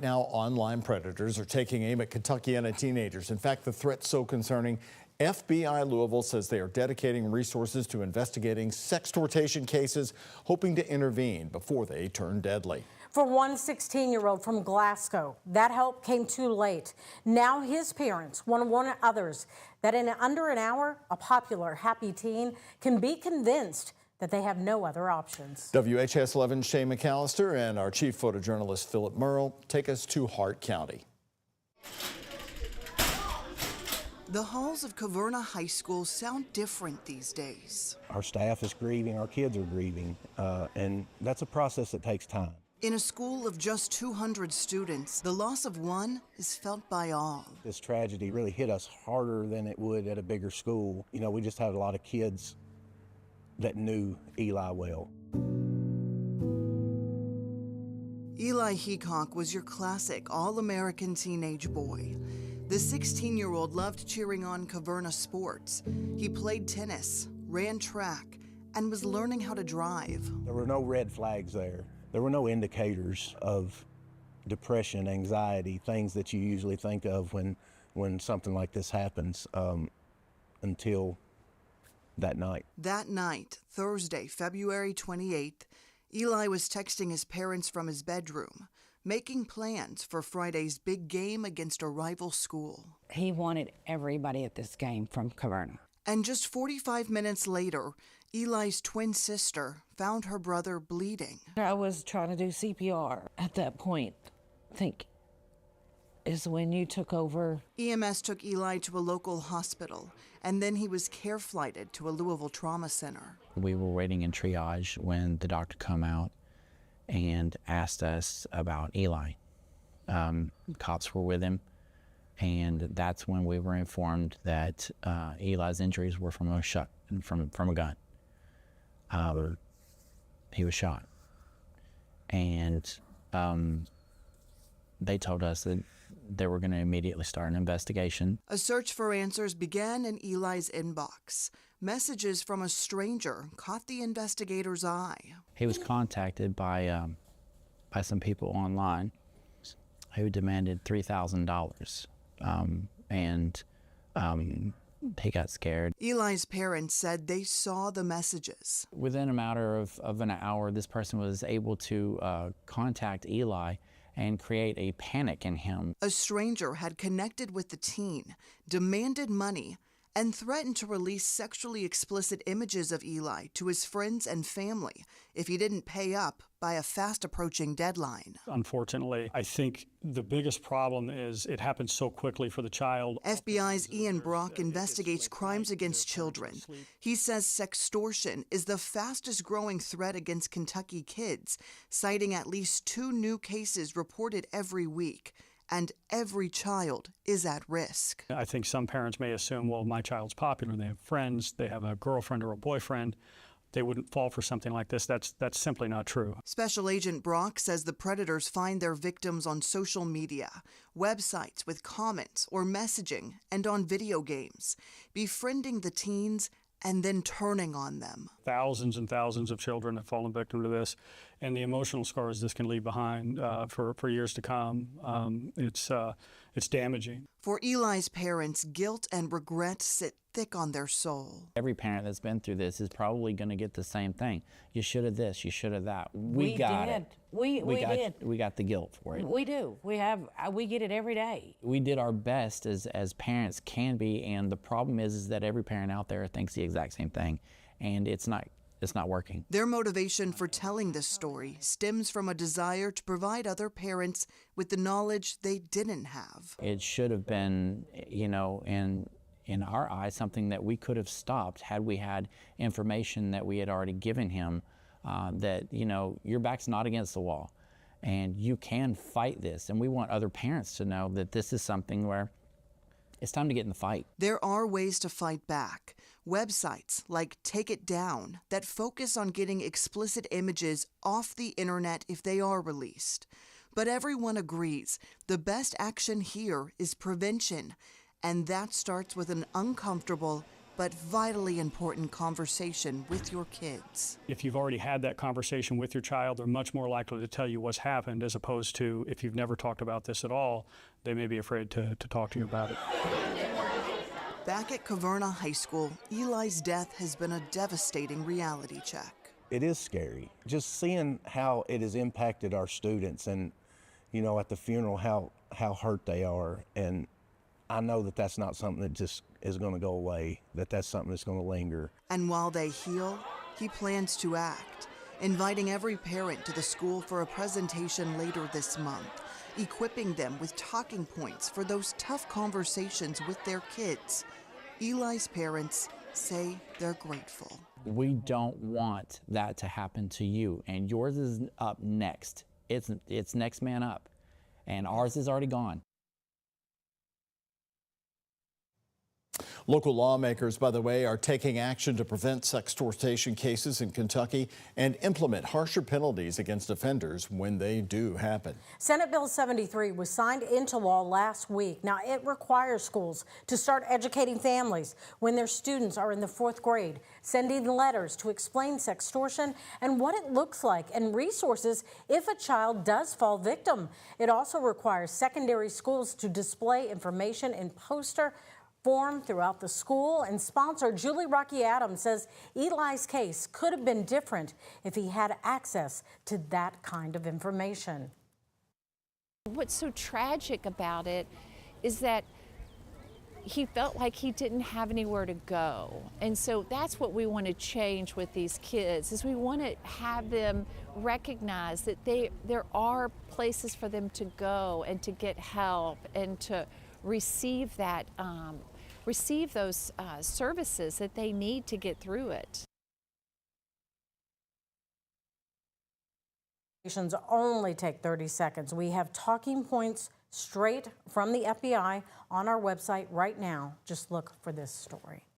Now, online predators are taking aim at Kentuckiana teenagers. In fact, the threat's so concerning, FBI Louisville says they are dedicating resources to investigating sextortion cases, hoping to intervene before they turn deadly. For one 16-year-old from Glasgow, that help came too late. Now his parents want to warn others that in under an hour, a popular happy teen can be convinced that they have no other options. WHS 11's Shay McAllister and our chief photojournalist Philip Merle take us to Hart County. The halls of Caverna High School sound different these days. Our staff is grieving, our kids are grieving, and that's a process that takes time. In a school of just 200 students, the loss of one is felt by all. This tragedy really hit us harder than it would at a bigger school. You know, we just had a lot of kids that knew Eli well. Eli Heacock was your classic all-American teenage boy. The 16-year-old loved cheering on Caverna sports. He played tennis, ran track, and was learning how to drive. There were no red flags there. There were no indicators of depression, anxiety, things that you usually think of when something like this happens until that night. That night, Thursday, February 28th, Eli was texting his parents from his bedroom, making plans for Friday's big game against a rival school. He wanted everybody at this game from Caverna. And just 45 minutes later, Eli's twin sister found her brother bleeding. I was trying to do CPR at that point. I think is when you took over. EMS took Eli to a local hospital, and then he was care flighted to a Louisville trauma center. We were waiting in triage when the doctor come out and asked us about Eli. Cops were with him, and that's when we were informed that Eli's injuries were from a shot, from a gun. He was shot, and they told us that they were going to immediately start an investigation. A search for answers began in Eli's inbox. Messages from a stranger caught the investigator's eye. He was contacted by some people online who demanded $3,000, and he got scared. Eli's parents said they saw the messages. Within a matter of an hour, this person was able to contact Eli and create a panic in him. A stranger had connected with the teen, demanded money, and threatened to release sexually explicit images of Eli to his friends and family if he didn't pay up by a fast-approaching deadline. Unfortunately, I think the biggest problem is it happens so quickly for the child. FBI's Ian Brock investigates crimes against children. He says sextortion is the fastest-growing threat against Kentucky kids, citing at least 2 new cases reported every week. And every child is at risk. I think some parents may assume, well, my child's popular, they have friends, they have a girlfriend or a boyfriend, they wouldn't fall for something like this. That's simply not true. Special Agent Brock says the predators find their victims on social media, websites with comments or messaging, and on video games, befriending the teens and then turning on them. Thousands and thousands of children have fallen victim to this, and the emotional scars this can leave behind for years to come. It's damaging. For Eli's parents, guilt and regret sit thick on their soul. Every parent that's been through this is probably going to get the same thing. You should have this, you should have that. We got did. it. We did. We got the guilt for it. We do. We get it every day. We did our best as parents can be, and the problem is that every parent out there thinks the exact same thing, and it's not working. Their motivation for telling this story stems from a desire to provide other parents with the knowledge they didn't have. It should have been, in our eyes, something that we could have stopped had we had information that we had already given him, that, your back's not against the wall and you can fight this. And we want other parents to know that this is something where it's time to get in the fight. There are ways to fight back. Websites like Take It Down that focus on getting explicit images off the internet if they are released. But everyone agrees the best action here is prevention. And that starts with an uncomfortable but vitally important conversation with your kids. If you've already had that conversation with your child, they're much more likely to tell you what's happened, as opposed to if you've never talked about this at all, they may be afraid to talk to you about it. Back at Caverna High School, Eli's death has been a devastating reality check. It is scary. Just seeing how it has impacted our students, and, you know, at the funeral, how hurt they are. And I know that that's not something that just is going to go away, that's something that's going to linger. And while they heal, he plans to act, inviting every parent to the school for a presentation later this month, equipping them with talking points for those tough conversations with their kids. Eli's parents say they're grateful. We don't want that to happen to you, and yours is up next. It's next man up, and ours is already gone. Local lawmakers, by the way, are taking action to prevent sextortion cases in Kentucky and implement harsher penalties against offenders when they do happen. Senate Bill 73 was signed into law last week. Now, it requires schools to start educating families when their students are in the 4th grade, sending letters to explain sextortion and what it looks like, and resources if a child does fall victim. It also requires secondary schools to display information in poster form throughout the school. And sponsor Julie Rocky Adams says Eli's case could have been different if he had access to that kind of information. What's so tragic about it is that he felt like he didn't have anywhere to go. And so that's what we want to change with these kids, is we want to have them recognize that there are places for them to go and to get help and to receive that receive those services that they need to get through it. Only take 30 seconds. We have talking points straight from the FBI on our website right now. Just look for this story.